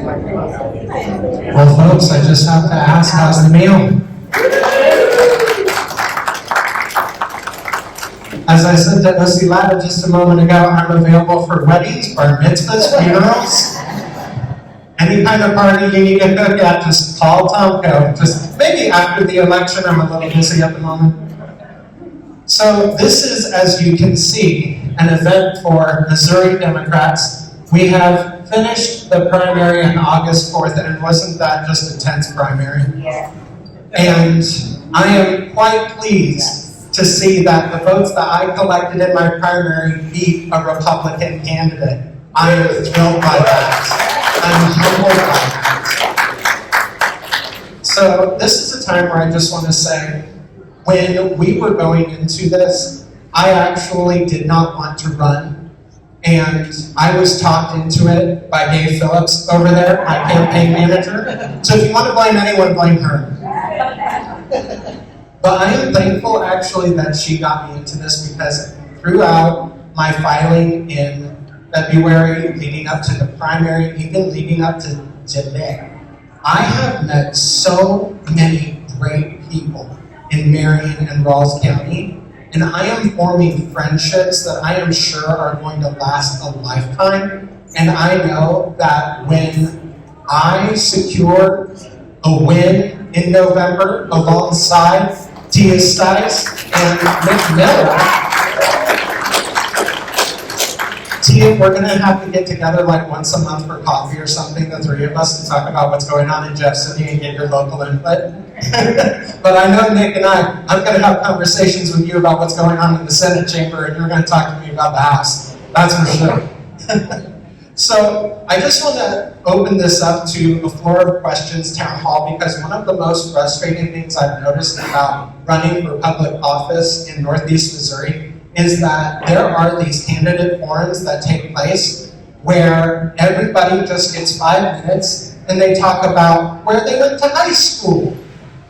Well, folks, I just have to ask, how's the meal? As I said to Osilada just a moment ago, I'm available for weddings, bar mitzvahs, funerals, any kind of party you need to cook at, just call Tomko. Just maybe after the election, I'm a little busy at the moment. So this is, as you can see, an event for Missouri Democrats. We have finished the primary on August 4th, and wasn't that just a tense primary? Yeah. And I am quite pleased to see that the votes that I collected in my primary beat a Republican candidate. I am thrilled by that. I'm humbled by that. So this is a time where I just want to say, when we were going into this, I actually did not want to run, and I was talked into it by Dave Phillips over there, my campaign manager. So if you want to blame anyone, blame her. But I am thankful actually that she got me into this, because throughout my filing in February, leading up to the primary, even leading up to today, I have met so many great people in Marion and Rawls County, and I am forming friendships that I am sure are going to last a lifetime. And I know that when I secure a win in November alongside Tia Stice and Nick Miller, Tia, we're going to have to get together like once a month for coffee or something, the three of us, to talk about what's going on in Jeff City and get your local input. But I know Nick and I'm going to have conversations with you about what's going on in the Senate chamber, and you're going to talk to me about the House. That's for sure. So I just want to open this up to a floor of questions town hall, because one of the most frustrating things I've noticed about running for public office in Northeast Missouri is that there are these candidate forums that take place where everybody just gets 5 minutes and they talk about where they went to high school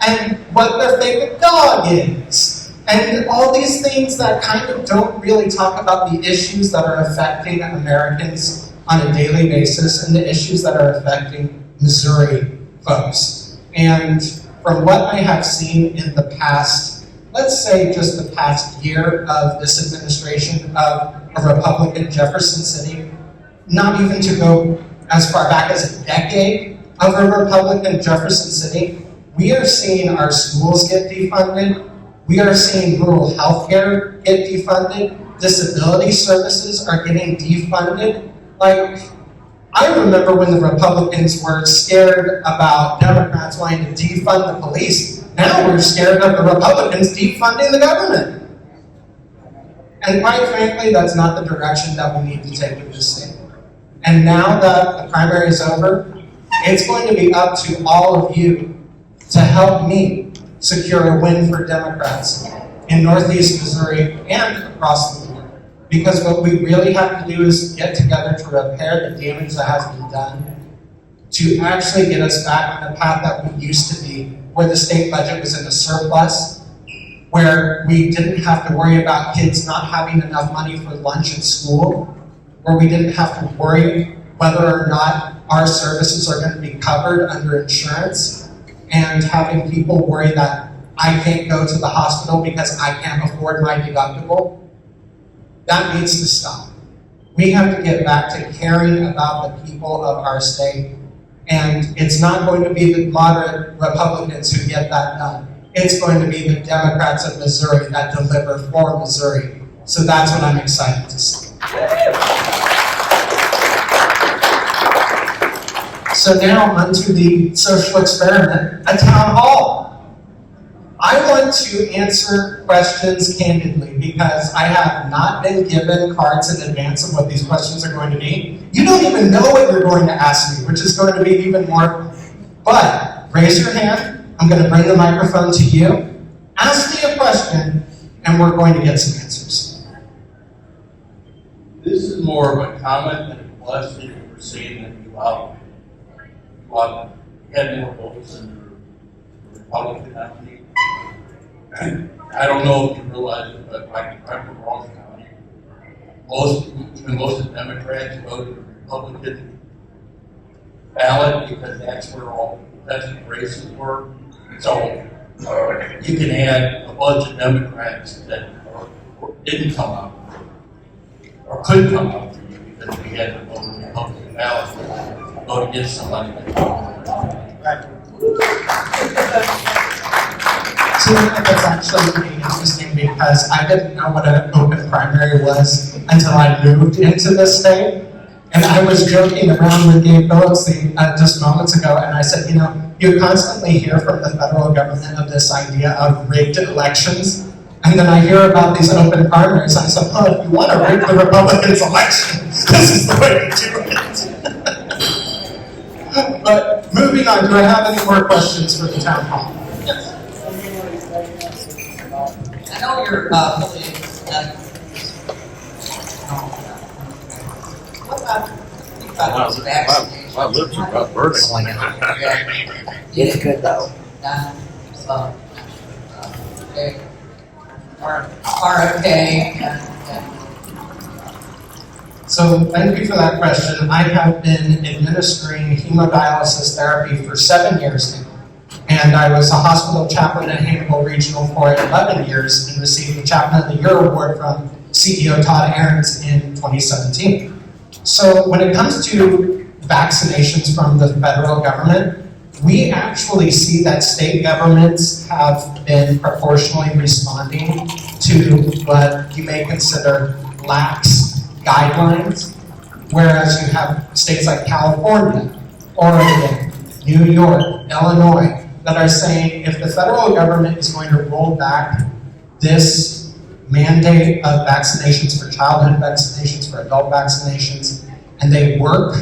and what their favorite dog is, and all these things that kind of don't really talk about the issues that are affecting Americans on a daily basis and the issues that are affecting Missouri folks. And from what I have seen in the past, let's say just the past year of this administration of a Republican Jefferson City, not even to go as far back as a decade of a Republican Jefferson City, we are seeing our schools get defunded. We are seeing rural health care get defunded. Disability services are getting defunded. Like, I remember when the Republicans were scared about Democrats wanting to defund the police. Now we're scared of the Republicans defunding the government. And quite frankly, that's not the direction that we need to take in this state. And now that the primary is over, it's going to be up to all of you to help me secure a win for Democrats in Northeast Missouri and across the board. Because what we really have to do is get together to repair the damage that has been done, to actually get us back on the path that we used to be, where the state budget was in a surplus, where we didn't have to worry about kids not having enough money for lunch at school, where we didn't have to worry whether or not our services are going to be covered under insurance, and having people worry that I can't go to the hospital because I can't afford my deductible. That needs to stop. We have to get back to caring about the people of our state, and it's not going to be the moderate Republicans who get that done. It's going to be the Democrats of Missouri that deliver for Missouri. So that's what I'm excited to see. So now onto the social experiment, a town hall. I want to answer questions candidly because I have not been given cards in advance of what these questions are going to be. You don't even know what you're going to ask me, which is going to be even more fun. But raise your hand. I'm going to bring the microphone to you. Ask me a question, and we're going to get some answers. This is more of a comment than a question. We're seeing that you had more votes than the Republican nominee. I don't know if you realize it, but I'm from Rawls County. Most of the Democrats voted Republican ballot because that's where all contested races were. So you can add a bunch of Democrats that didn't come out or couldn't come out for you because we had to vote on the Republican ballot, vote against somebody that So that's actually pretty interesting because I didn't know what an open primary was until I moved into this state. And I was joking around with Gabe Phillips just moments ago, and I said, you constantly hear from the federal government of this idea of rigged elections. And then I hear about these open primaries, and I said, if you want to rig the Republicans' election, this is the way to do it. But moving on, do I have any more questions for the town hall? Yes. I know you're fully what about vaccination? My lips are about burning. It's good though. RFK and So thank you for that question. I have been administering hemodialysis therapy for 7 years now. And I was a hospital chaplain at Hannibal Regional for 11 years and received the Chaplain of the Year award from CEO Todd Ahrens in 2017. So when it comes to vaccinations from the federal government, we actually see that state governments have been proportionally responding to what you may consider lax guidelines, whereas you have states like California, Oregon, New York, Illinois, that are saying if the federal government is going to roll back this mandate of vaccinations for childhood vaccinations, for adult vaccinations, and they work,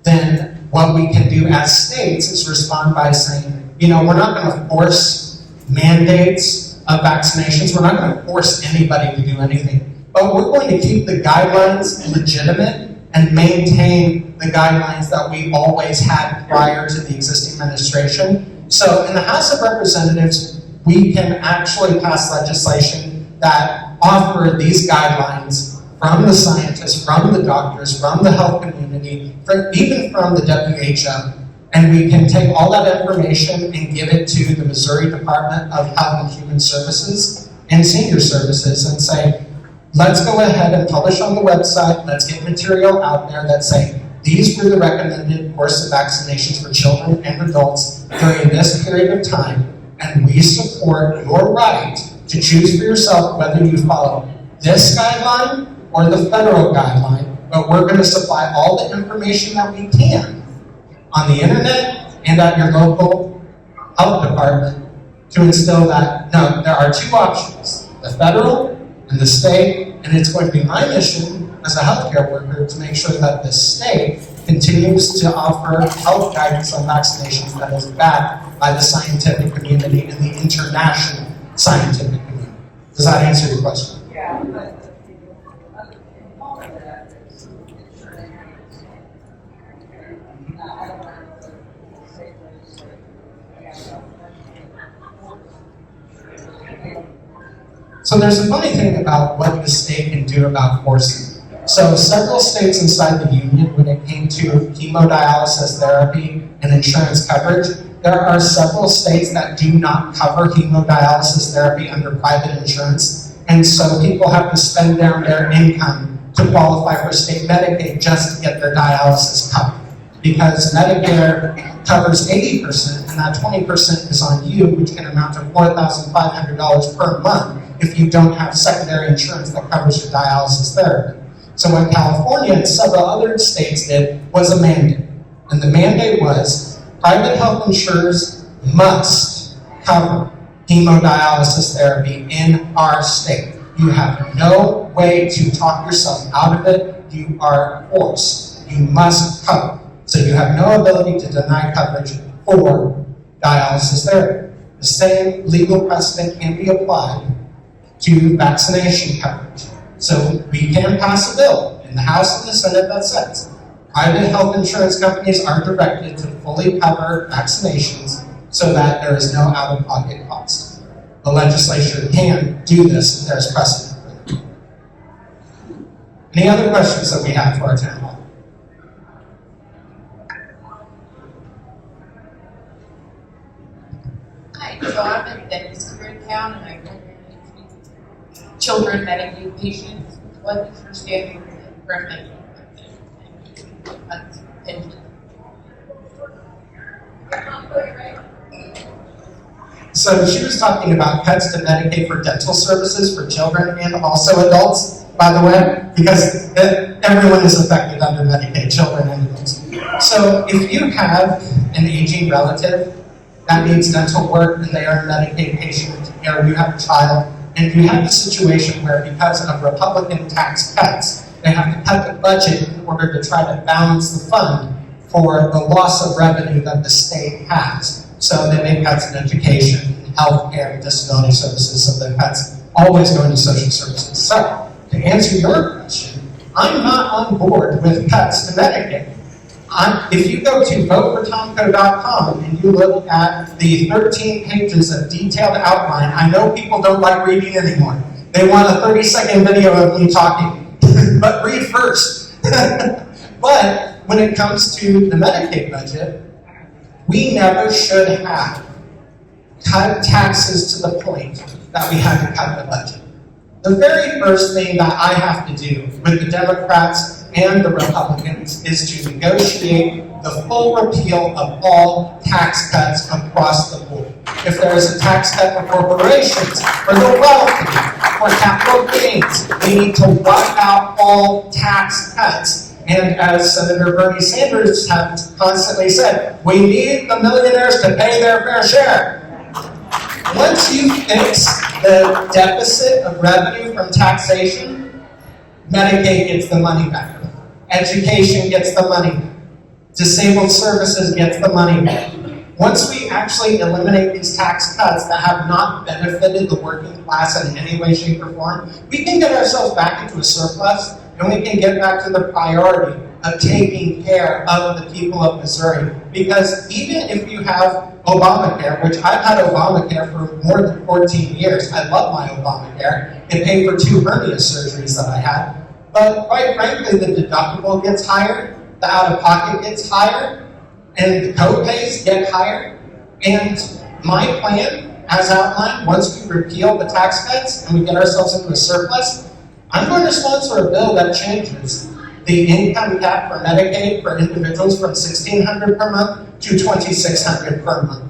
then what we can do as states is respond by saying, we're not going to force mandates of vaccinations. We're not going to force anybody to do anything. But we're going to keep the guidelines legitimate and maintain the guidelines that we always had prior to the existing administration. So in the House of Representatives, we can actually pass legislation that offer these guidelines from the scientists, from the doctors, from the health community, even from the WHO. And we can take all that information and give it to the Missouri Department of Health and Human Services and Senior Services and say, let's go ahead and publish on the website, let's get material out there that say, these were the recommended course of vaccinations for children and adults during this period of time, and we support your right to choose for yourself whether you follow this guideline or the federal guideline, but we're going to supply all the information that we can on the internet and at your local health department to instill that, no, there are two options, the federal and the state, and it's going to be my mission as a healthcare worker to make sure that the state continues to offer health guidance on vaccinations that is backed by the scientific community and the international scientific community. Does that answer your question? yeah, So there's a funny thing about what the state can do about forcing. So several states inside the union, when it came to hemodialysis therapy and insurance coverage, there are several states that do not cover hemodialysis therapy under private insurance. And so people have to spend down their income to qualify for state Medicaid just to get their dialysis covered. Because Medicare covers 80%, and that 20% is on you, which can amount to $4,500 per month if you don't have secondary insurance that covers your dialysis therapy. So what California and several other states did was a mandate. And the mandate was private health insurers must cover hemodialysis therapy in our state. You have no way to talk yourself out of it. You are forced. You must cover. So you have no ability to deny coverage for dialysis therapy. The same legal precedent can be applied to vaccination coverage. So we can pass a bill in the House and the Senate that says private health insurance companies are directed to fully cover vaccinations so that there is no out-of-pocket cost. The legislature can do this if there's precedent for it. Any other questions that we have for our town hall? Hi, so I'm a dentist here in town, and I represent children Medicaid patients. What is your standing for Medicaid? So she was talking about cuts to Medicaid for dental services for children and also adults, by the way, because everyone is affected under Medicaid, children and adults. So if you have an aging relative that needs dental work and they are a Medicaid patient, or you have a child, and you have a situation where because of Republican tax cuts, they have to cut the budget in order to try to balance the fund for the loss of revenue that the state has. So they make cuts in education, healthcare, disability services, so the cuts always go into social services. So, to answer your question, I'm not on board with cuts to Medicaid. If you go to votefortomko.com and you look at the 13 pages of detailed outline, I know people don't like reading anymore. They want a 30-second video of me talking, but read first. But when it comes to the Medicaid budget, we never should have cut taxes to the point that we had to cut the budget. The very first thing that I have to do with the Democrats and the Republicans is to negotiate the full repeal of all tax cuts across the board. If there is a tax cut for corporations, for the wealthy, for capital gains, we need to wipe out all tax cuts. And as Senator Bernie Sanders has constantly said, we need the millionaires to pay their fair share. Once you fix the deficit of revenue from taxation, Medicaid gets the money back. Education gets the money back. Disabled services gets the money back. Once we actually eliminate these tax cuts that have not benefited the working class in any way, shape, or form, we can get ourselves back into a surplus, and we can get back to the priority of taking care of the people of Missouri. Because even if you have Obamacare, which I've had Obamacare for more than 14 years, I love my Obamacare. It paid for 2 hernia surgeries that I had. But quite frankly, the deductible gets higher, the out-of-pocket gets higher, and the co-pays get higher. And my plan, as outlined, once we repeal the tax cuts and we get ourselves into a surplus, I'm going to sponsor a bill that changes the income cap for Medicaid for individuals from $1,600 per month to $2,600 per month,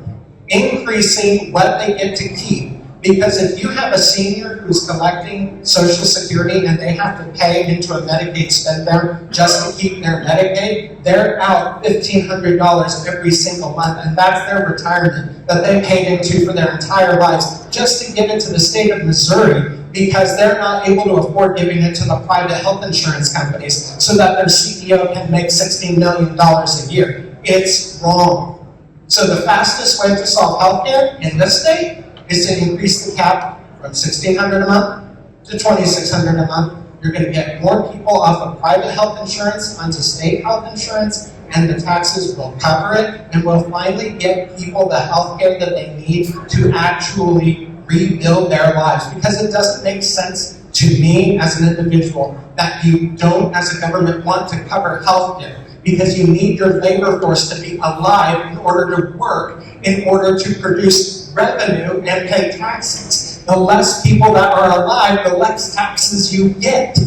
increasing what they get to keep. Because if you have a senior who's collecting Social Security and they have to pay into a Medicaid spend down just to keep their Medicaid, they're out $1,500 every single month, and that's their retirement that they paid into for their entire lives just to give it to the state of Missouri, because they're not able to afford giving it to the private health insurance companies so that their CEO can make $16 million a year. It's wrong. So the fastest way to solve healthcare in this state is to increase the cap from $1,600 a month to $2,600 a month. You're going to get more people off of private health insurance onto state health insurance, and the taxes will cover it, and we'll finally get people the health care that they need to actually rebuild their lives. Because it doesn't make sense to me as an individual that you don't, as a government, want to cover health care, because you need your labor force to be alive in order to work, in order to produce revenue and pay taxes. The less people that are alive, the less taxes you get.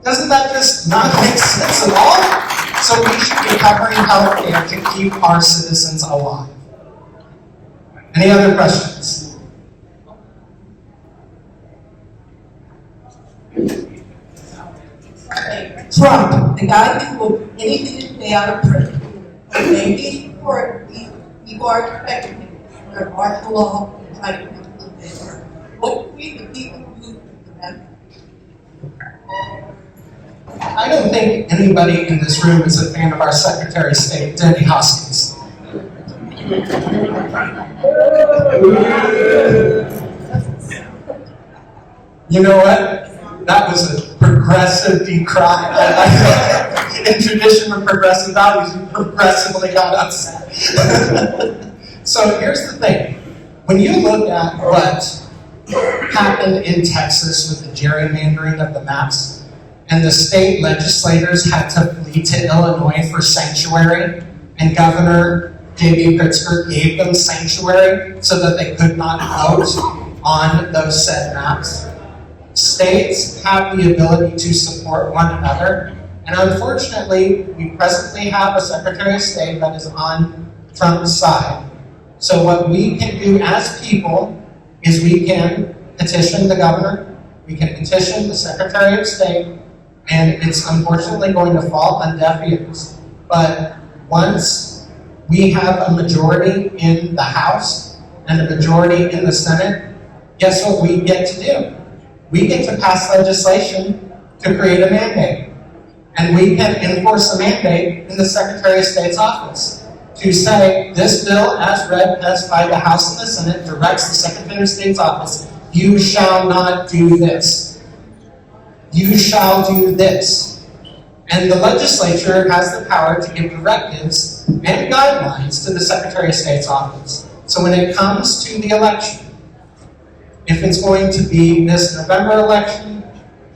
Doesn't that just not make sense at all? So we should be covering health care to keep our citizens alive. Any other questions? Trump, the guy who will anything to stay out of prison. Okay, these people are expecting him under martial law and try to come to this. What we the people do to them? I don't think anybody in this room is a fan of our Secretary of State, Denny Hoskins. You know what? That was a progressive decry. In tradition of progressive values, you progressively got upset. So here's the thing. When you look at what happened in Texas with the gerrymandering of the maps, and the state legislators had to flee to Illinois for sanctuary, and Governor J.B. Pritzker gave them sanctuary so that they could not vote on those said maps. States have the ability to support one another, and unfortunately, we presently have a Secretary of State that is on Trump's side. So what we can do as people is we can petition the governor, we can petition the Secretary of State, and it's unfortunately going to fall on deaf ears. But once we have a majority in the House and a majority in the Senate, guess what we get to do? We get to pass legislation to create a mandate. And we can enforce a mandate in the Secretary of State's office to say, this bill, as read as by the House and the Senate, directs the Secretary of State's office, you shall not do this. You shall do this. And the legislature has the power to give directives and guidelines to the Secretary of State's office. So when it comes to the election, if it's going to be this November election,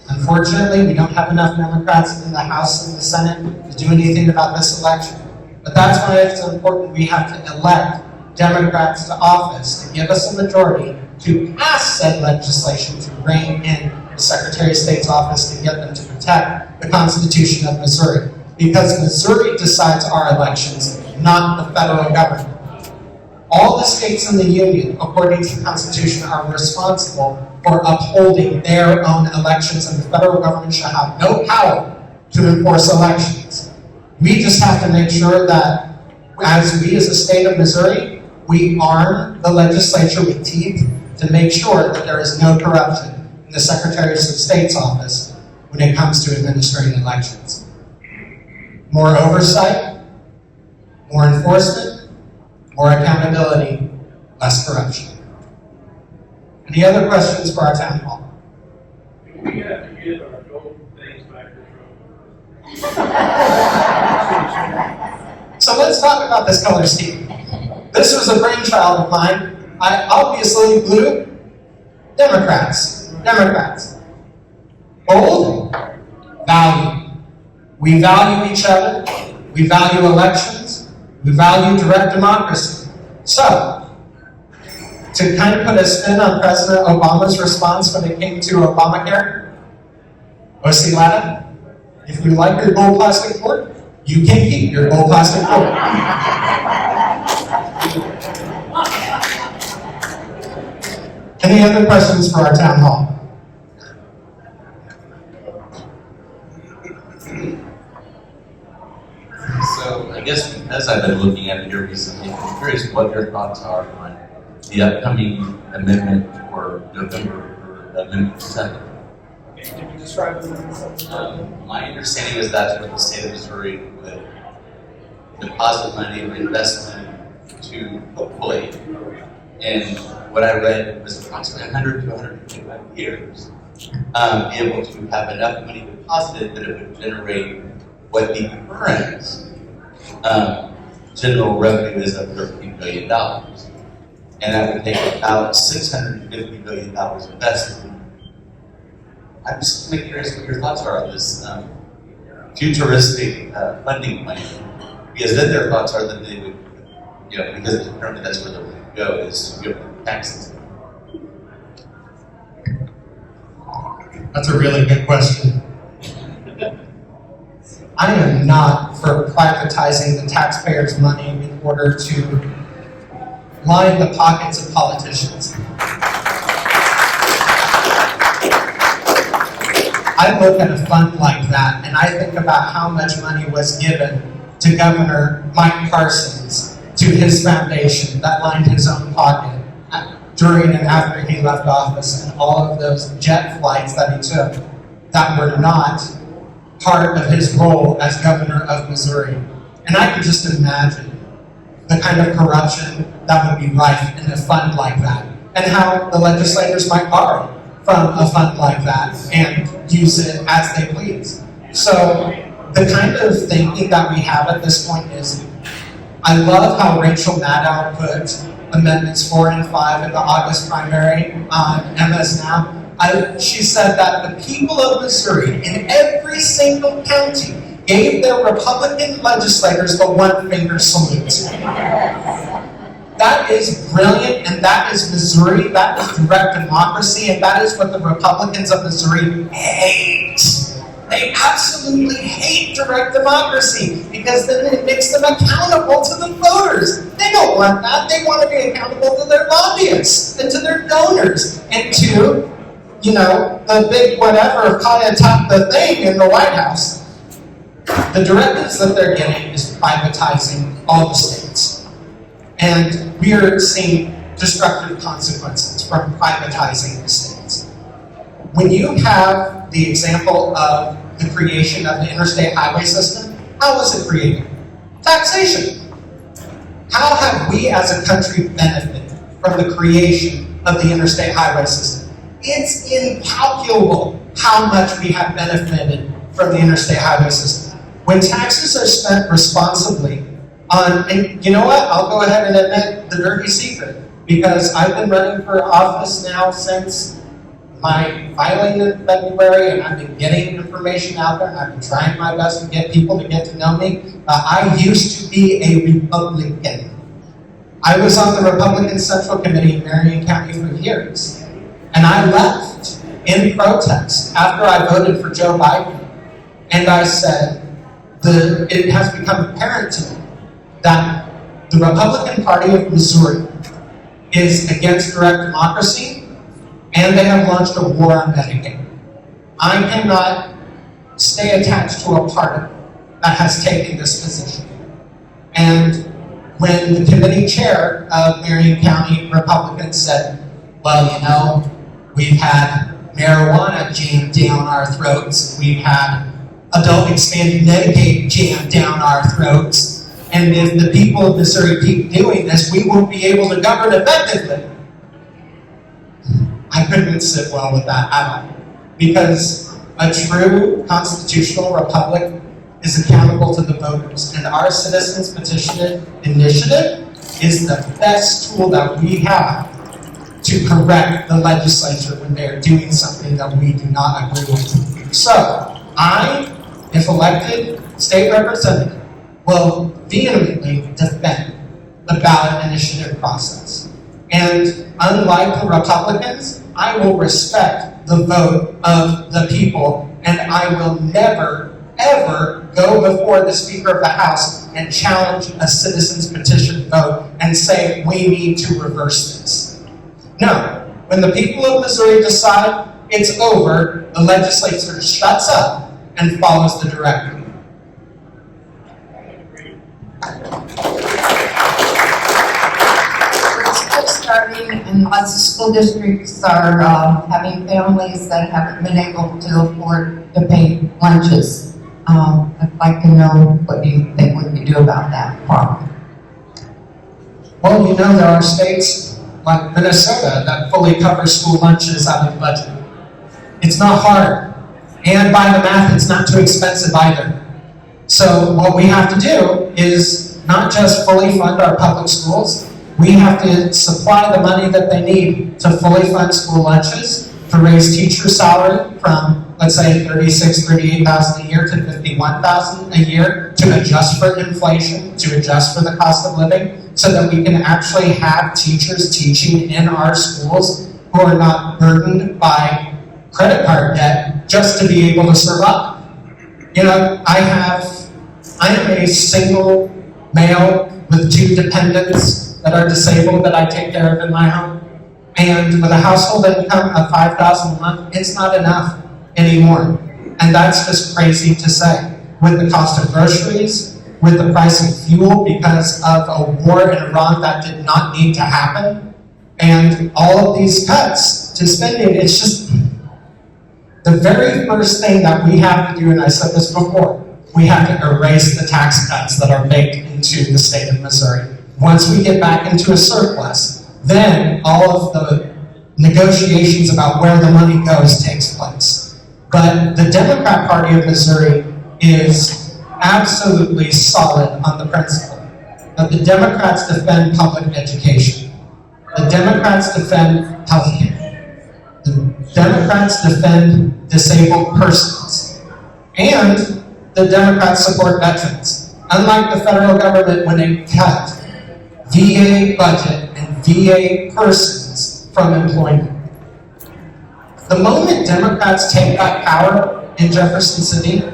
unfortunately, we don't have enough Democrats in the House and the Senate to do anything about this election. But that's why it's important we have to elect Democrats to office to give us a majority to pass said legislation to rein in the Secretary of State's office to get them to protect the Constitution of Missouri. Because Missouri decides our elections, not the federal government. All the states in the Union, according to the Constitution, are responsible for upholding their own elections, and the federal government shall have no power to enforce elections. We just have to make sure that, as we as a state of Missouri, we arm the legislature with teeth to make sure that there is no corruption in the Secretary of State's office when it comes to administering elections. More oversight, more enforcement, more accountability, less corruption. Any other questions for our town hall? We have to get our gold things back to So let's talk about this color scheme. This was a brainchild of mine. I obviously blew Democrats. Gold, value. We value each other. We value elections. We value direct democracy. So, to kind of put a spin on President Obama's response when it came to Obamacare, O.C. Latta, if you like your gold plastic fork, you can keep your gold plastic fork. Any other questions for our town hall? So I guess because I've been looking at it here recently, I'm curious what your thoughts are on the upcoming amendment for November, or Amendment 7. Can you describe it? My understanding is that's where the state of Missouri would deposit money or invest money to hopefully, and what I read was approximately 100 to 125 years, be able to have enough money deposited that it would generate what the current general revenue is of $13 billion. And that would take about $650 billion invested. I'm just kind of curious what your thoughts are on this futuristic funding plan. Because then their thoughts are that they would, because apparently that's where they're going to go, is to give taxes. That's a really good question. I am not for privatizing the taxpayers' money in order to line the pockets of politicians. I look at a fund like that and I think about how much money was given to Governor Mike Parsons, to his foundation that lined his own pocket during and after he left office, and all of those jet flights that he took that were not part of his role as governor of Missouri. And I can just imagine the kind of corruption that would be rife in a fund like that, and how the legislators might borrow from a fund like that and use it as they please. So the kind of thinking that we have at this point is, I love how Rachel Maddow put Amendments 4 and 5 in the August primary on MS Now. She said that the people of Missouri in every single county gave their Republican legislators the one-finger salute. That is brilliant, and that is Missouri, that is direct democracy, and that is what the Republicans of Missouri hate. They absolutely hate direct democracy because then it makes them accountable to the voters. They don't want that. They want to be accountable to their lobbyists and to their donors and to, the big whatever high atop the thing in the White House. The directives that they're getting is privatizing all the states. And we are seeing destructive consequences from privatizing the states. When you have the example of the creation of the interstate highway system, how was it created? Taxation. How have we as a country benefited from the creation of the interstate highway system? It's incalculable how much we have benefited from the interstate highway system. When taxes are spent responsibly on, and you know what, I'll go ahead and admit the dirty secret, because I've been running for office now since my filing in February, and I've been getting information out there, and I've been trying my best to get people to get to know me. I used to be a Republican. I was on the Republican Central Committee in Marion County for years. And I left in protest after I voted for Joe Biden. And I said, it has become apparent to me that the Republican Party of Missouri is against direct democracy, and they have launched a war on Medicaid. I cannot stay attached to a party that has taken this position. And when the committee chair of Marion County Republicans said, well, we've had marijuana jammed down our throats, we've had adult expanded Medicaid jammed down our throats, and if the people of Missouri keep doing this, we won't be able to govern effectively. I couldn't sit well with that at all, because a true constitutional republic is accountable to the voters, and our Citizens Petition Initiative is the best tool that we have to correct the legislature when they're doing something that we do not agree with. So, I, if elected state representative, will vehemently defend the ballot initiative process. And unlike the Republicans, I will respect the vote of the people, and I will never, ever go before the Speaker of the House and challenge a citizen's petition vote and say, we need to reverse this. No, when the people of Missouri decide it's over, the legislature shuts up and follows the directive. School starting, and lots of school districts are having families that haven't been able to afford to pay lunches. I'd like to know what you think we can do about that problem. Well, there are states like Minnesota that fully covers school lunches out of the budget. It's not hard. And by the math, it's not too expensive either. So what we have to do is not just fully fund our public schools, we have to supply the money that they need to fully fund school lunches, to raise teacher salary from, let's say, $38,000 a year to $51,000 a year, to adjust for inflation, to adjust for the cost of living, so that we can actually have teachers teaching in our schools who are not burdened by credit card debt just to be able to survive. I am a single male with 2 dependents that are disabled that I take care of in my home. And with a household income of $5,000 a month, it's not enough anymore. And that's just crazy to say. With the cost of groceries, with the price of fuel because of a war in Iran that did not need to happen, and all of these cuts to spending, it's just the very first thing that we have to do, and I said this before, we have to erase the tax cuts that are baked into the state of Missouri. Once we get back into a surplus, then all of the negotiations about where the money goes takes place. But the Democrat Party of Missouri is absolutely solid on the principle that the Democrats defend public education. The Democrats defend healthcare. The Democrats defend disabled persons. And the Democrats support veterans. Unlike the federal government, when they cut VA budget and VA persons from employment. The moment Democrats take back power in Jefferson City,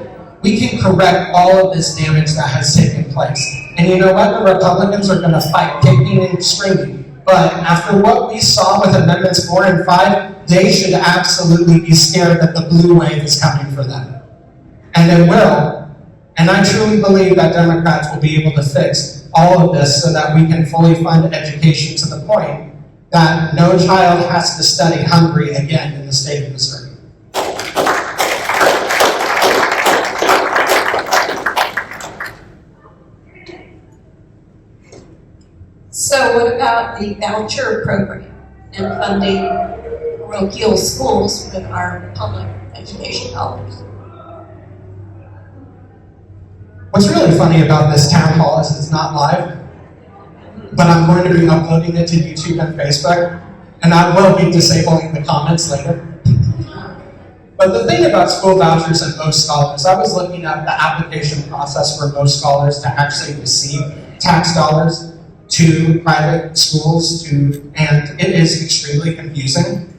we can correct all of this damage that has taken place. And you know what? The Republicans are going to fight kicking and screaming. But after what we saw with Amendments 4 and 5, they should absolutely be scared that the blue wave is coming for them. And it will. And I truly believe that Democrats will be able to fix all of this so that we can fully fund education to the point that no child has to study hungry again in the state of Missouri. So what about the voucher program and funding parochial schools with our public education dollars? What's really funny about this town hall is it's not live, but I'm going to be uploading it to YouTube and Facebook, and I will be disabling the comments later. But the thing about school vouchers and most scholars, I was looking at the application process for most scholars to actually receive tax dollars to private schools, and it is extremely confusing.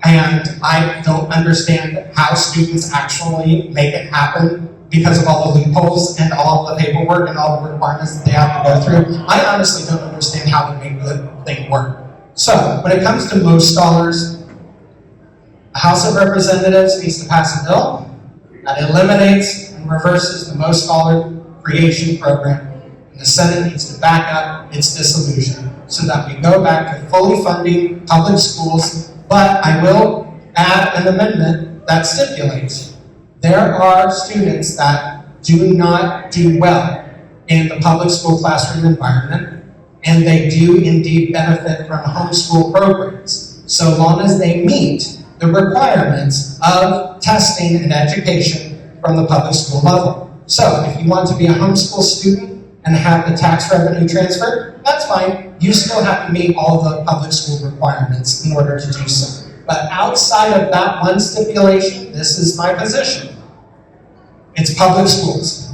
And I don't understand how students actually make it happen because of all the loopholes and all of the paperwork and all the requirements that they have to go through. I honestly don't understand how they make the thing work. So, when it comes to most scholars, the House of Representatives needs to pass a bill that eliminates and reverses the most scholar creation program. The Senate needs to back up its dissolution so that we go back to fully funding public schools, but I will add an amendment that stipulates there are students that do not do well in the public school classroom environment, and they do indeed benefit from homeschool programs, so long as they meet the requirements of testing and education from the public school level. So if you want to be a homeschool student, and have the tax revenue transferred, that's fine. You still have to meet all the public school requirements in order to do so. But outside of that one stipulation, this is my position. It's public schools.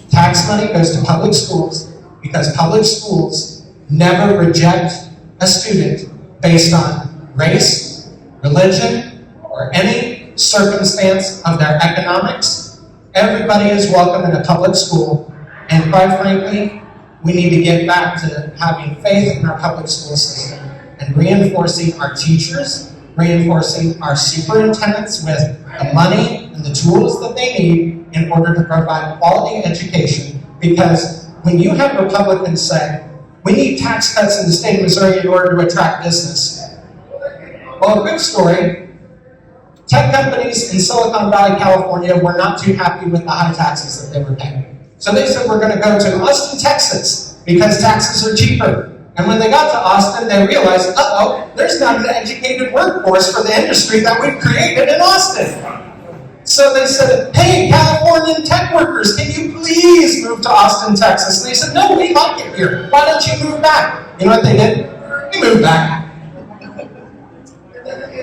Tax money goes to public schools because public schools never reject a student based on race, religion, or any circumstance of their economics. Everybody is welcome in a public school. And quite frankly, we need to get back to having faith in our public school system and reinforcing our teachers, reinforcing our superintendents with the money and the tools that they need in order to provide quality education. Because when you have Republicans say, we need tax cuts in the state of Missouri in order to attract business. Well, a quick story. Tech companies in Silicon Valley, California were not too happy with the high taxes that they were paying. So they said, we're going to go to Austin, Texas, because taxes are cheaper. And when they got to Austin, they realized, uh-oh, there's not an educated workforce for the industry that we've created in Austin. So they said, hey, Californian tech workers, can you please move to Austin, Texas? And they said, no, we like it here. Why don't you move back? You know what they did? They moved back.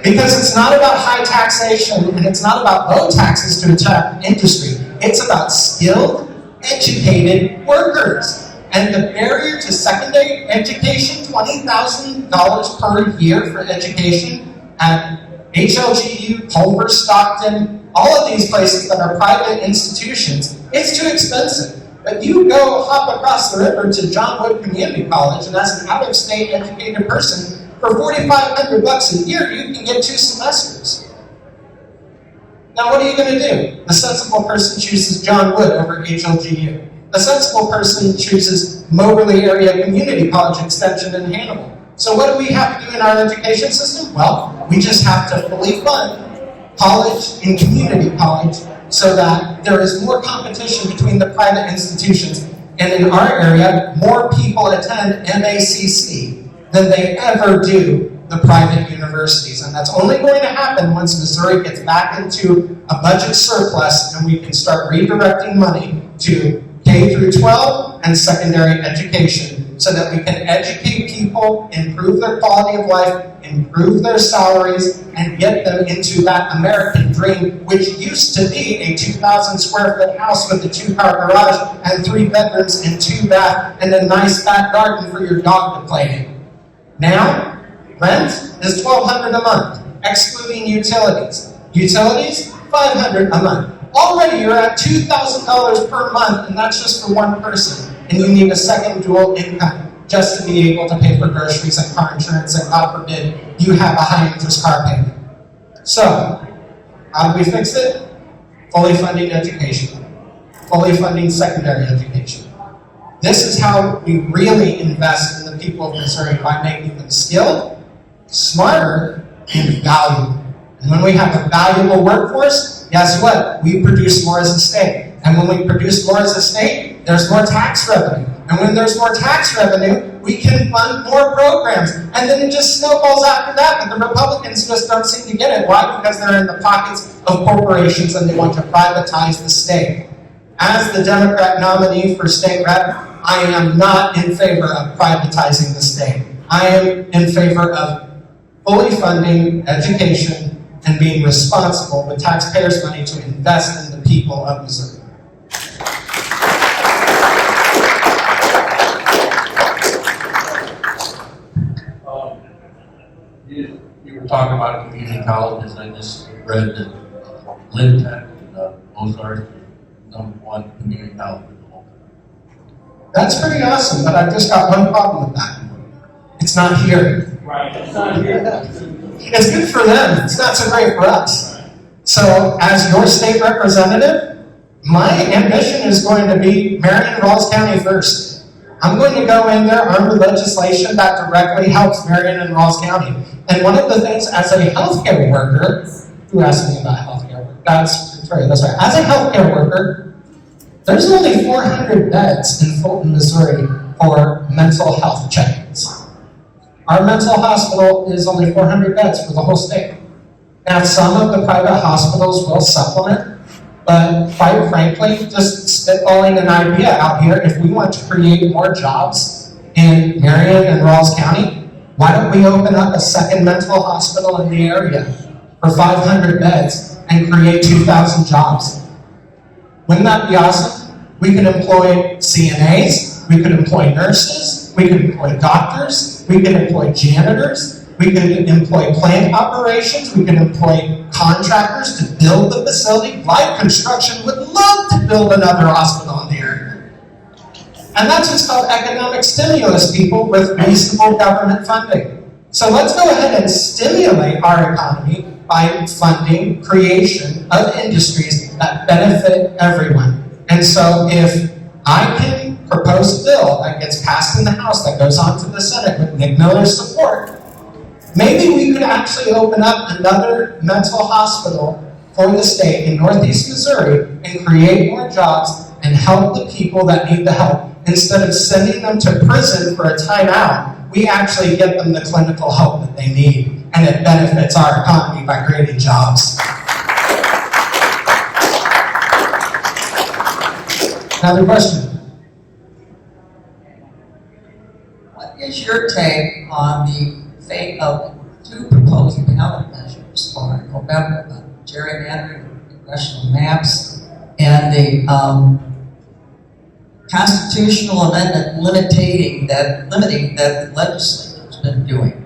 Because it's not about high taxation, and it's not about low taxes to attract industry. It's about skilled, educated workers. And the barrier to secondary education, $20,000 per year for education at HLGU, Culver, Stockton, all of these places that are private institutions, it's too expensive. But you go hop across the river to John Wood Community College, and as an out-of-state educated person, for $4,500 a year, you can get 2 semesters. Now, what are you going to do? The sensible person chooses John Wood over HLGU. The sensible person chooses Moberly Area Community College Extension in Hannibal. So what do we have to do in our education system? Well, we just have to fully fund college and community college so that there is more competition between the private institutions. And in our area, more people attend MACC than they ever do the private universities. And that's only going to happen once Missouri gets back into a budget surplus and we can start redirecting money to K through 12 and secondary education so that we can educate people, improve their quality of life, improve their salaries, and get them into that American dream, which used to be a 2,000 square foot house with a 2-car garage and 3 bedrooms and 2 baths and a nice back garden for your dog to play in. Now, rent is $1,200 a month, excluding utilities. Utilities, $500 a month. Already you're at $2,000 per month, and that's just for one person. And you need a second dual income just to be able to pay for groceries and car insurance, and God forbid, you have a high interest car payment. So, how do we fix it? Fully funding education. Fully funding secondary education. This is how we really invest in the people of Missouri, by making them skilled, smarter, and valuable. And when we have a valuable workforce, guess what? We produce more as a state. And when we produce more as a state, there's more tax revenue. And when there's more tax revenue, we can fund more programs. And then it just snowballs after that, but the Republicans just don't seem to get it. Why? Because they're in the pockets of corporations and they want to privatize the state. As the Democrat nominee for state rep, I am not in favor of privatizing the state. I am in favor of fully funding education and being responsible with taxpayers' money to invest in the people of Missouri. You were talking about community colleges. I just read that Lynn Tech and Ozark is #1 community college in the whole country. That's pretty awesome, but I've just got one problem with that. It's not here. Right, it's not here. It's good for them, it's not so great for us. So, as your state representative, my ambition is going to be Marion and Rawls County first. I'm going to go in there armed with legislation that directly helps Marion and Rawls County. And one of the things, as a healthcare worker, who asked me about healthcare work? That's right. As a healthcare worker, there's only 400 beds in Fulton, Missouri for mental health check-ins. Our mental hospital is only 400 beds for the whole state. Now, some of the private hospitals will supplement, but quite frankly, just spitballing an idea out here, if we want to create more jobs in Marion and Rawls County, why don't we open up a second mental hospital in the area for 500 beds and create 2,000 jobs? Wouldn't that be awesome? We could employ CNAs, we could employ nurses, we could employ doctors, we could employ janitors, we could employ plant operations, we could employ contractors to build the facility. Light Construction would love to build another hospital in the area. And that's what's called economic stimulus, people, with reasonable government funding. So let's go ahead and stimulate our economy by funding creation of industries that benefit everyone. And so if I can propose a bill that gets passed in the House that goes on to the Senate with Nick Miller's support, maybe we could actually open up another mental hospital for the state in Northeast Missouri and create more jobs and help the people that need the help. Instead of sending them to prison for a timeout, we actually get them the clinical help that they need, and it benefits our economy by creating jobs. Another question? What is your take on the fate of 2 proposed ballot measures for November, gerrymandering, congressional maps, and the constitutional amendment limiting that the legislature's been doing?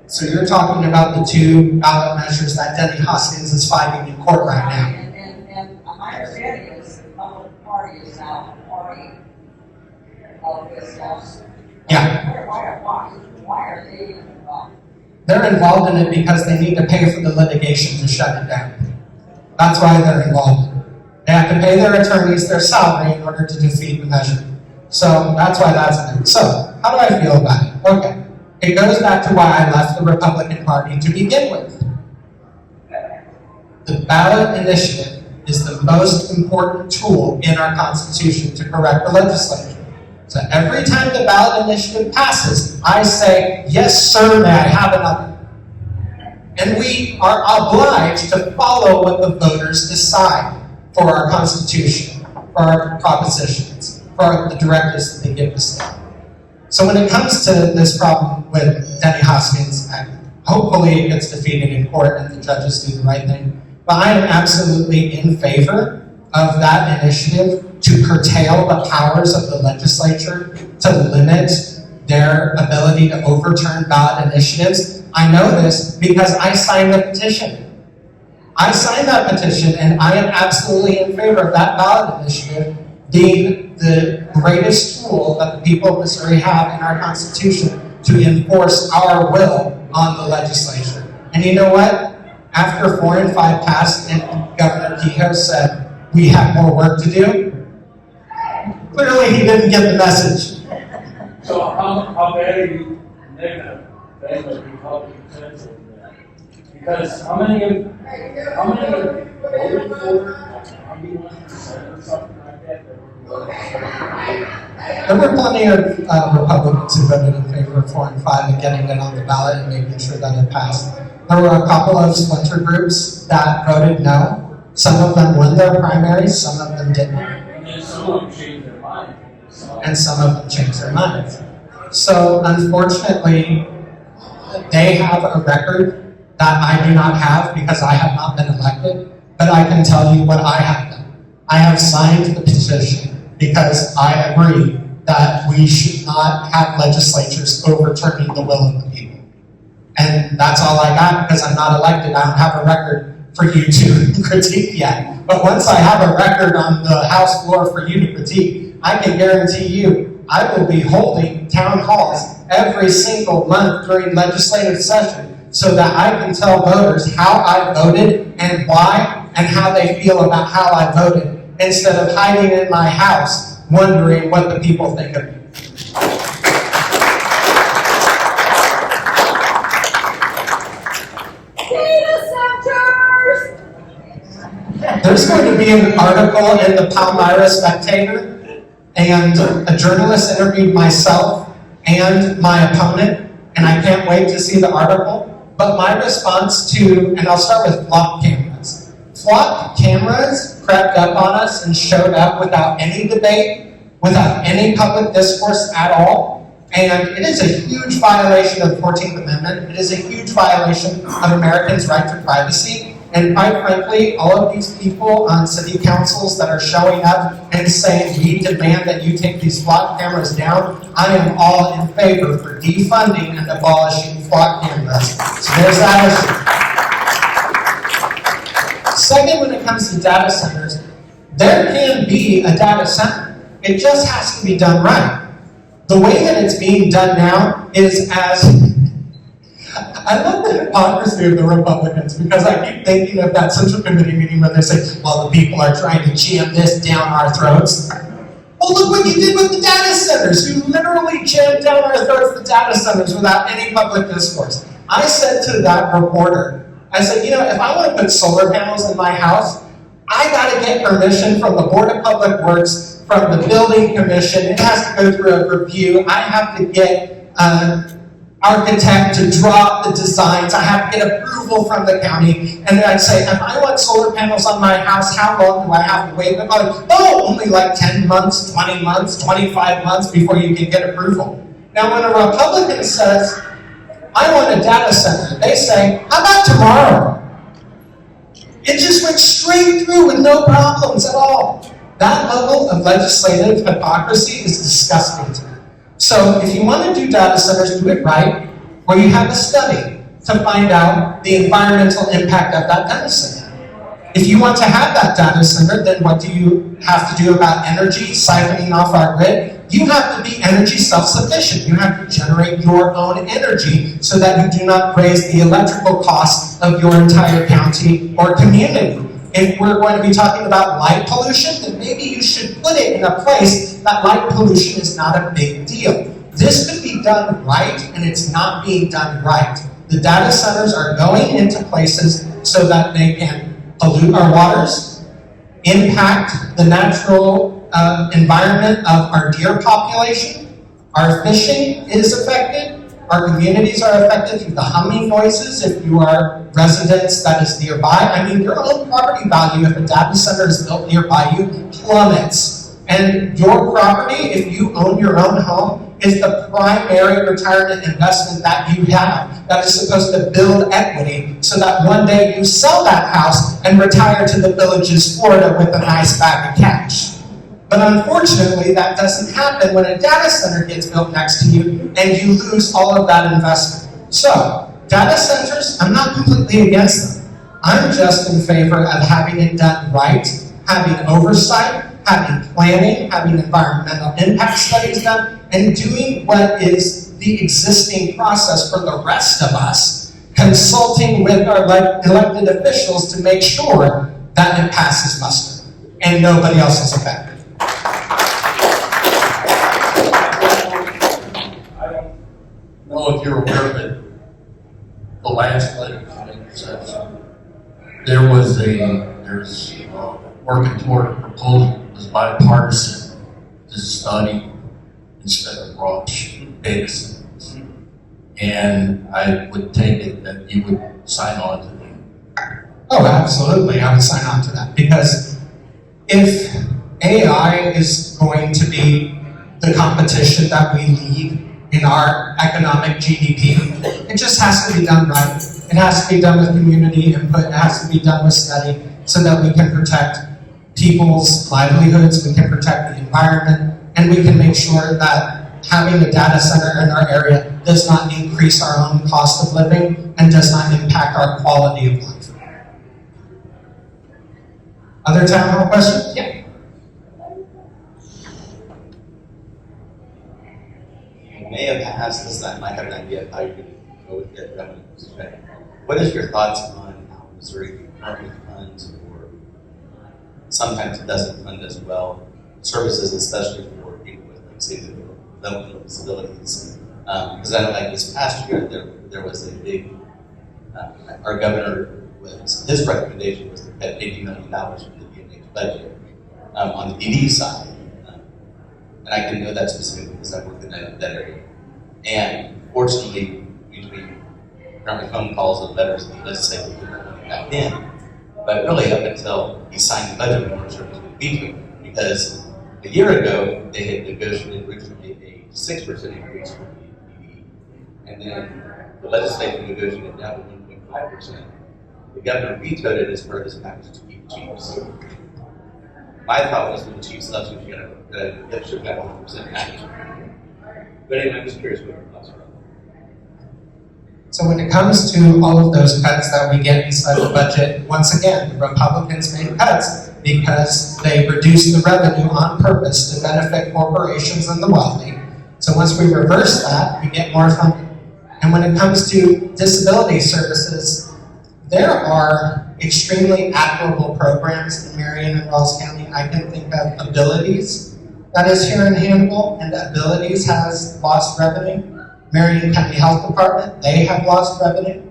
So you're talking about the 2 ballot measures that Denny Hoskins is fighting in court right now. And my understanding is the Republican Party is now a party of this house. Yeah. Why are they even involved? They're involved in it because they need to pay for the litigation to shut it down. That's why they're involved. They have to pay their attorneys their salary in order to defeat the measure. So that's why that's there. So, how do I feel about it? Okay. It goes back to why I left the Republican Party to begin with. The ballot initiative is the most important tool in our Constitution to correct the legislature. So every time the ballot initiative passes, I say, yes, sir, may I have another? And we are obliged to follow what the voters decide for our Constitution, for our propositions. for the directives that they give the state. So when it comes to this problem with Denny Hoskins, hopefully it gets defeated in court and the judges do the right thing. But I am absolutely in favor of that initiative to curtail the powers of the legislature, to limit their ability to overturn ballot initiatives. I know this because I signed the petition. I signed that petition, and I am absolutely in favor of that ballot initiative being the greatest tool that the people of Missouri have in our Constitution to enforce our will on the legislature. And you know what? After 4 and 5 passed and Governor Kehoe said, we have more work to do, clearly he didn't get the message. So how bad are you negative, bad of Republican sense of that? Because how many voted for, how many 1% or something like that? There were plenty of Republicans who voted in favor of 4 and 5 and getting it on the ballot and making sure that it passed. There were a couple of splinter groups that voted no. Some of them won their primaries, some of them didn't. And then some of them changed their mind. And some of them changed their minds. So unfortunately, they have a record that I do not have because I have not been elected, but I can tell you what I have done. I have signed the petition because I agree that we should not have legislatures overturning the will of the people. And that's all I got because I'm not elected. I don't have a record for you to critique yet. But once I have a record on the House floor for you to critique, I can guarantee you I will be holding town halls every single month during legislative session so that I can tell voters how I voted and why and how they feel about how I voted instead of hiding in my house wondering what the people think of me. There's going to be an article in the Palmyra Spectator, and a journalist interviewed myself and my opponent, and I can't wait to see the article. But my response to, and I'll start with flock cameras. Flock cameras crept up on us and showed up without any debate, without any public discourse at all. And it is a huge violation of the 14th Amendment. It is a huge violation of Americans' right to privacy. And quite frankly, all of these people on city councils that are showing up and saying, we demand that you take these flock cameras down, I am all in favor for defunding and abolishing flock cameras. So there's that issue. Second, when it comes to data centers, there can be a data center. It just has to be done right. The way that it's being done now is as I love the hypocrisy of the Republicans because I keep thinking of that Central Committee meeting where they say, well, the people are trying to jam this down our throats. Well, look what you did with the data centers. You literally jammed down our throats the data centers without any public discourse. I said to that reporter, I said, if I want to put solar panels in my house, I got to get permission from the Board of Public Works, from the Building Commission. It has to go through a review. I have to get architect to draw the designs. I have to get approval from the county. And then I'd say, if I want solar panels on my house, how long do I have to wait? Only like 10 months, 20 months, 25 months before you can get approval. Now, when a Republican says, I want a data center, they say, how about tomorrow? It just went straight through with no problems at all. That level of legislative hypocrisy is disgusting to me. So if you want to do data centers, do it right, or you have a study to find out the environmental impact of that data center. If you want to have that data center, then what do you have to do about energy siphoning off our grid? You have to be energy self-sufficient. You have to generate your own energy so that you do not raise the electrical costs of your entire county or community. If we're going to be talking about light pollution, then maybe you should put it in a place that light pollution is not a big deal. This could be done right, and it's not being done right. The data centers are going into places so that they can pollute our waters, impact the natural environment of our deer population. Our fishing is affected. Our communities are affected through the humming noises if you are residents that is nearby. I mean, your own property value, if a data center is built nearby you, plummets. And your property, if you own your own home, is the primary retirement investment that you have that is supposed to build equity so that one day you sell that house and retire to the Villages, Florida with a nice bag of cash. But unfortunately, that doesn't happen when a data center gets built next to you and you lose all of that investment. So, data centers, I'm not completely against them. I'm just in favor of having it done right, having oversight, having planning, having environmental impact studies done, and doing what is the existing process for the rest of us, consulting with our elected officials to make sure that it passes muster and nobody else is affected. I don't know if you're aware of it, the last legislative session, there's working toward a proposal that was bipartisan to study instead of rush data centers. And I would take it that you would sign on to that. Oh, absolutely, I would sign on to that, because if AI is going to be the competition that we lead in our economic GDP, it just has to be done right. It has to be done with community input, it has to be done with study, so that we can protect people's livelihoods, we can protect the environment, and we can make sure that having a data center in our area does not increase our own cost of living and does not impact our quality of life. Other town hall questions? Yeah. You may have asked this, I might have an idea of how you're going to go with it. What is your thoughts on how Missouri currently funds, or sometimes it doesn't fund as well, services, especially for people with, like, say, developmental disabilities? Because I know, like, this past year, there was a big, our governor, his recommendation was to cut $80 million from the DMH budget on the PD side. And I can know that specifically because I work in that area. And fortunately, between currently phone calls with veterans and the legislature, we put that money back in. But really, up until he signed the budget, we weren't sure it was going to be to, because a year ago, they had negotiated originally a 6% increase for the PD. And then the legislature negotiated down to 1.5%. The governor vetoed it as part of his package to keep chiefs. My thought was when the chiefs left, we should have got 1% package. But anyway, I'm just curious what your thoughts are. So when it comes to all of those cuts that we get inside the budget, once again, the Republicans made cuts because they reduced the revenue on purpose to benefit corporations and the wealthy. So once we reverse that, we get more funding. And when it comes to disability services, there are extremely admirable programs in Marion and Wells County. I can think of Abilities that is here in Hannibal, and Abilities has lost revenue. Marion County Health Department, they have lost revenue.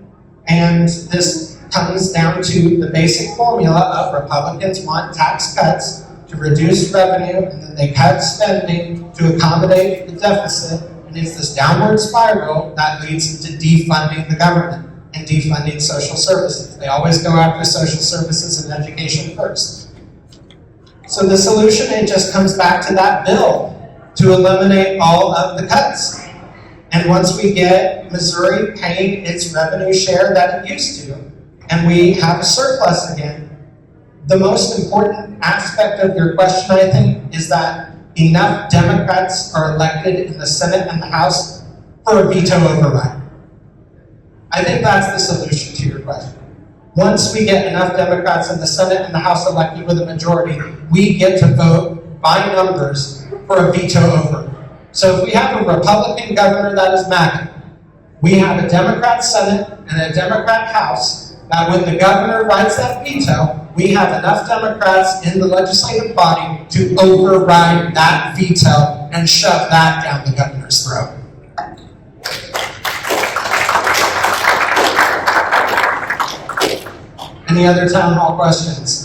And this comes down to the basic formula of Republicans want tax cuts to reduce revenue, and then they cut spending to accommodate the deficit. And it's this downward spiral that leads to defunding the government and defunding social services. They always go after social services and education first. So the solution, it just comes back to that bill to eliminate all of the cuts. And once we get Missouri paying its revenue share that it used to, and we have a surplus again, the most important aspect of your question, I think, is that enough Democrats are elected in the Senate and the House for a veto override. I think that's the solution to your question. Once we get enough Democrats in the Senate and the House elected with a majority, we get to vote by numbers for a veto override. So if we have a Republican governor that is MAGA, we have a Democrat Senate and a Democrat House, that when the governor writes that veto, we have enough Democrats in the legislative body to override that veto and shove that down the governor's throat. Any other town hall questions?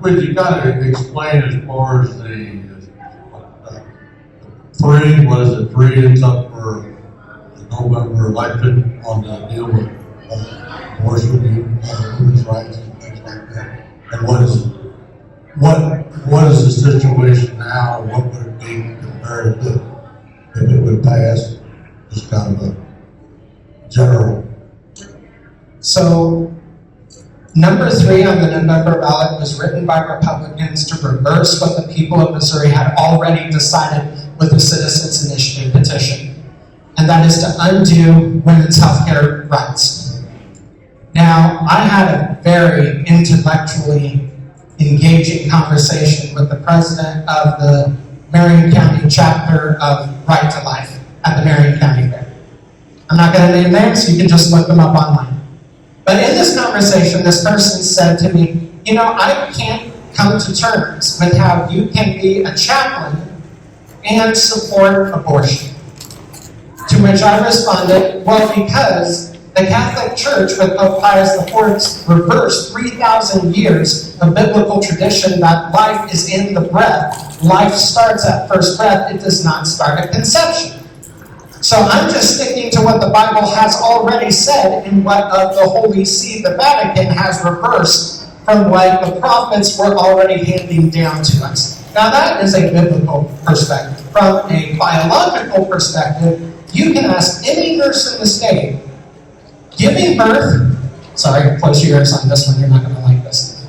Would you kind of explain as far as the three and stuff for the November election on the deal with abortion and women's rights and things like And what is the situation now? What would it be compared to if it would pass? Just kind of a general. So, number 3 on the November ballot was written by Republicans to reverse what the people of Missouri had already decided with the Citizens Initiative petition. And that is to undo women's health care rights. Now, I had a very intellectually engaging conversation with the president of the Marion County chapter of Right to Life at the Marion County Fair. I'm not going to name names, you can just look them up online. But in this conversation, this person said to me, you know, I can't come to terms with how you can be a chaplain and support abortion. To which I responded, well, because the Catholic Church with Pope Pius IV reversed 3,000 years of biblical tradition that life is in the breath. Life starts at first breath, it does not start at conception. So I'm just sticking to what the Bible has already said and what the Holy See, the Vatican, has reversed from what the prophets were already handing down to us. Now that is a biblical perspective. From a biological perspective, you can ask any nurse in the state, giving birth, sorry, close your ears on this one, you're not going to like this.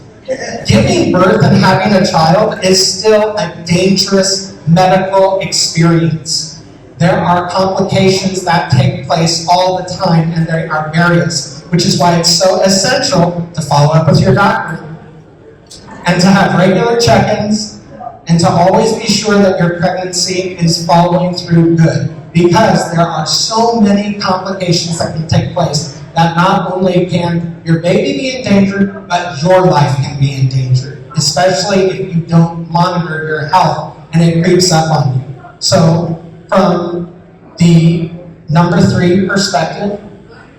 Giving birth and having a child is still a dangerous medical experience. There are complications that take place all the time, and they are various, which is why it's so essential to follow up with your doctor and to have regular check-ins and to always be sure that your pregnancy is following through good, because there are so many complications that can take place that not only can your baby be endangered, but your life can be endangered, especially if you don't monitor your health and it creeps up on you. So from the number 3 perspective,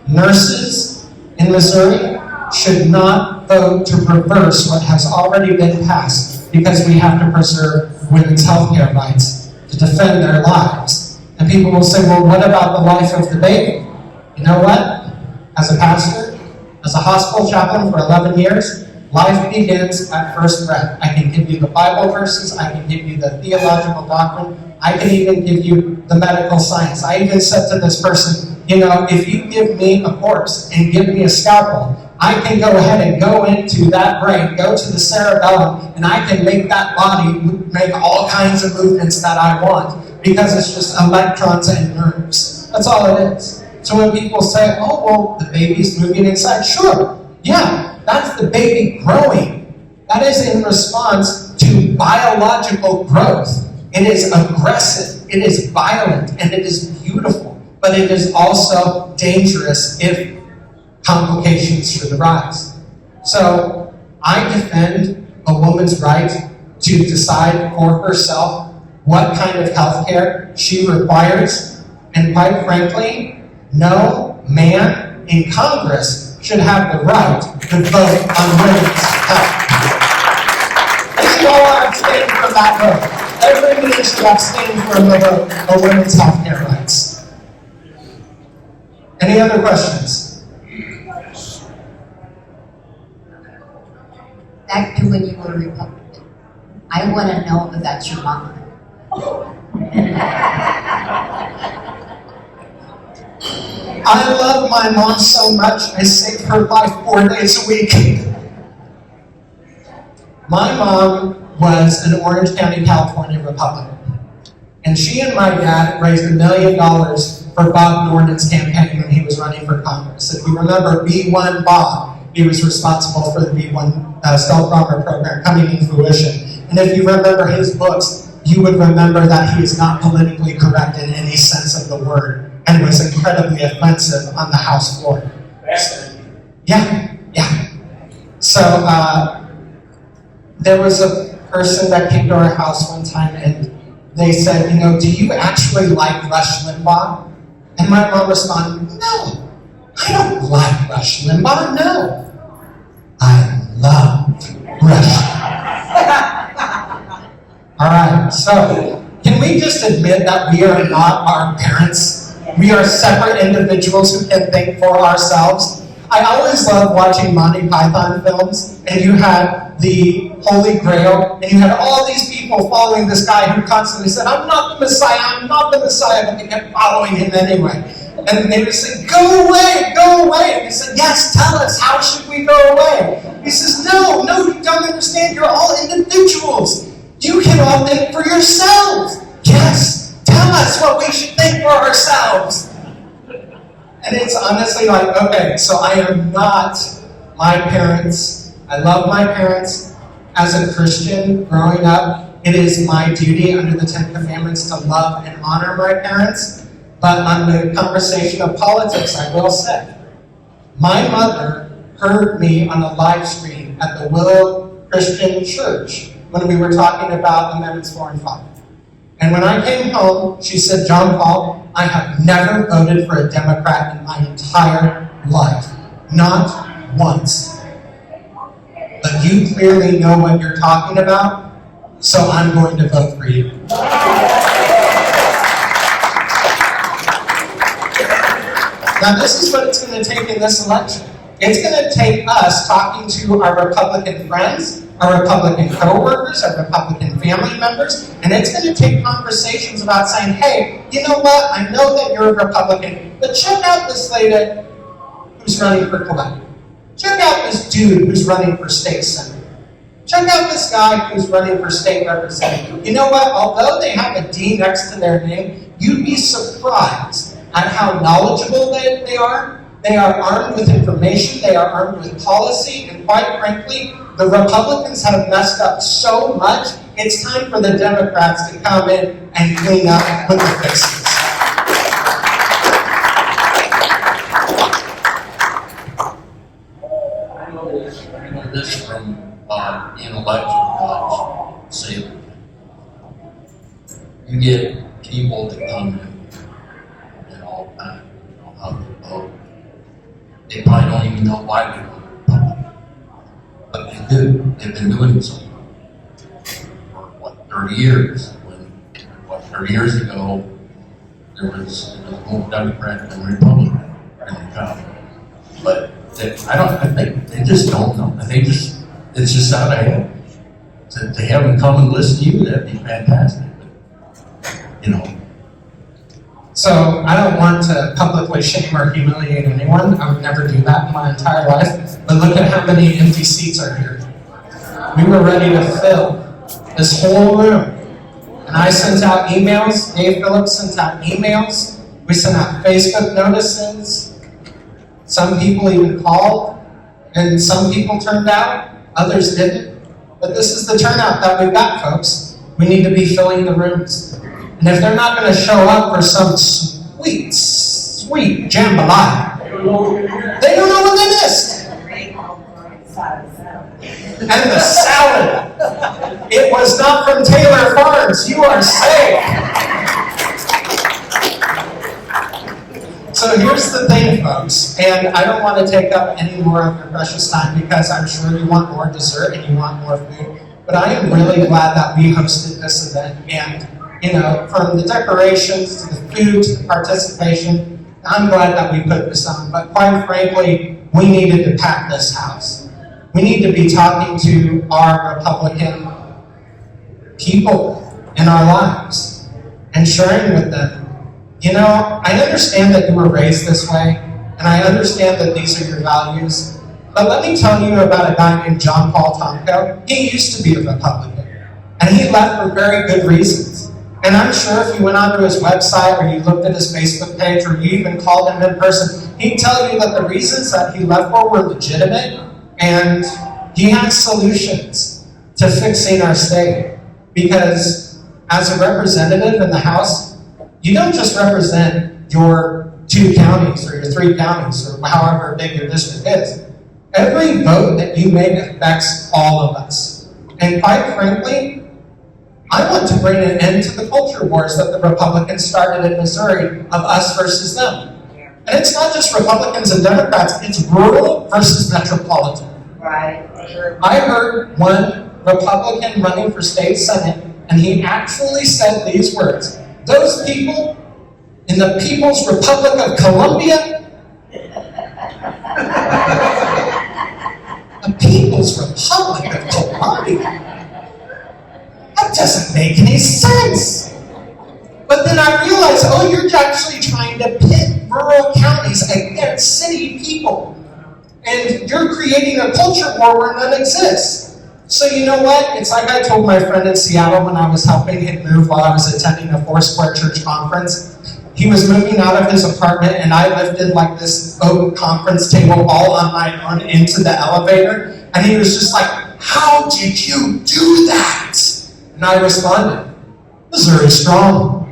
nurses in Missouri should not vote to reverse what has already been passed, because we have to preserve women's health care rights to defend their lives. And people will say, well, what about the life of the baby? You know what? As a pastor, as a hospital chaplain for 11 years, life begins at first breath. I can give you the Bible verses, I can give you the theological doctrine, I can even give you the medical science. I even said to this person, you know, if you give me a corpse and give me a scalpel, I can go ahead and go into that brain, go to the cerebellum, and I can make that body make all kinds of movements that I want, because it's just electrons and nerves. That's all it is. So when people say, oh, well, the baby's moving inside, sure, yeah, that's the baby growing. That is in response to biological growth. It is aggressive, it is violent, and it is beautiful, but it is also dangerous if complications should arise. So I defend a woman's right to decide for herself what kind of health care she requires, and quite frankly, no man in Congress should have the right to vote on women's health. They should all abstain from that vote. Every man should abstain from the vote on women's health care rights. Any other questions? Back to when you were a Republican. I want to know if that's your mom. I love my mom so much, I saved her life 4 days a week. My mom was an Orange County, California Republican. And she and my dad raised $1 million for Bob Norton's campaign when he was running for Congress. If you remember B1 Bob, he was responsible for the B1 stealth bomber program coming in fruition. And if you remember his books, you would remember that he is not politically correct in any sense of the word, and was incredibly offensive on the House floor. Yeah. So there was a person that came to our house one time, and they said, you know, do you actually like Rush Limbaugh? And my mom responded, no, I don't like Rush Limbaugh, no. I love Rush. All right, so can we just admit that we are not our parents? We are separate individuals who can think for ourselves. I always love watching Monty Python films, and you had the Holy Grail, and you had all these people following this guy who constantly said, I'm not the Messiah, but they kept following him anyway. And they would say, go away. And he said, yes, tell us, how should we go away? He says, no, you don't understand, you're all individuals. You can all think for yourselves. Yes, tell us what we should think for ourselves. And it's honestly like, okay, so I am not my parents. I love my parents. As a Christian growing up, it is my duty under the 10 Commandments to love and honor my parents. But on the conversation of politics, I will say, my mother heard me on a live stream at the Willow Christian Church when we were talking about Amendments 4 and 5. And when I came home, she said, John Paul, I have never voted for a Democrat in my entire life. Not once. But you clearly know what you're talking about, so I'm going to vote for you. Now, this is what it's going to take in this election. It's going to take us talking to our Republican friends, our Republican co-workers, our Republican family members, and it's going to take conversations about saying, hey, you know what? I know that you're a Republican, but check out this lady who's running for collector. Check out this dude who's running for state senator. Check out this guy who's running for state representative. You know what? Although they have a D next to their name, you'd be surprised at how knowledgeable they are. They are armed with information, they are armed with policy, and quite frankly, the Republicans have messed up so much, it's time for the Democrats to come in and clean up with the fixes. I know this from being election judge, say, you get people that come in all the time, how they vote. They probably don't even know why they vote Republican. But they do. They've been doing it so for 30 years. 30 years ago, there was more Democrat than Republican in the county. But I think they just don't know. It's just out of hand. To have them come and listen to you, that'd be fantastic. But, So I don't want to publicly shame or humiliate anyone. I would never do that in my entire life. But look at how many empty seats are here. We were ready to fill this whole room. And I sent out emails. Dave Phillips sent out emails. We sent out Facebook notices. Some people even called. And some people turned out. Others didn't. But this is the turnout that we've got, folks. We need to be filling the rooms. And if they're not going to show up for some sweet jambalaya, they don't know what they missed. And the salad. It was not from Taylor Farms. You are safe. So here's the thing, folks, and I don't want to take up any more of your precious time because I'm sure you want more dessert and you want more food. But I am really glad that we hosted this event, and from the decorations to the food to the participation, I'm glad that we put this on. But quite frankly, we needed to pack this house. We need to be talking to our Republican people in our lives and sharing with them. I understand that you were raised this way, and I understand that these are your values. But let me tell you about a guy named John Paul Tomko. He used to be a Republican, and he left for very good reasons. And I'm sure if you went onto his website or you looked at his Facebook page or you even called him in person, he'd tell you that the reasons that he left for were legitimate, and he has solutions to fixing our state. Because as a representative in the House, you don't just represent your 2 counties or your 3 counties or however big your district is. Every vote that you make affects all of us. And quite frankly, I want to bring an end to the culture wars that the Republicans started in Missouri of us versus them. And it's not just Republicans and Democrats, it's rural versus metropolitan. Right. I heard one Republican running for state senate, and he actually said these words: those people in the People's Republic of Colombia People's Republic of Colombia. That doesn't make any sense. But then I realized, oh, you're actually trying to pit rural counties against city people. And you're creating a culture war where none exists. So you know what? It's like I told my friend in Seattle when I was helping him move while I was attending a Foursquare Church conference. He was moving out of his apartment and I lifted like this oak conference table all on my own into the elevator. And he was just like, how did you do that? And I responded, Missouri strong.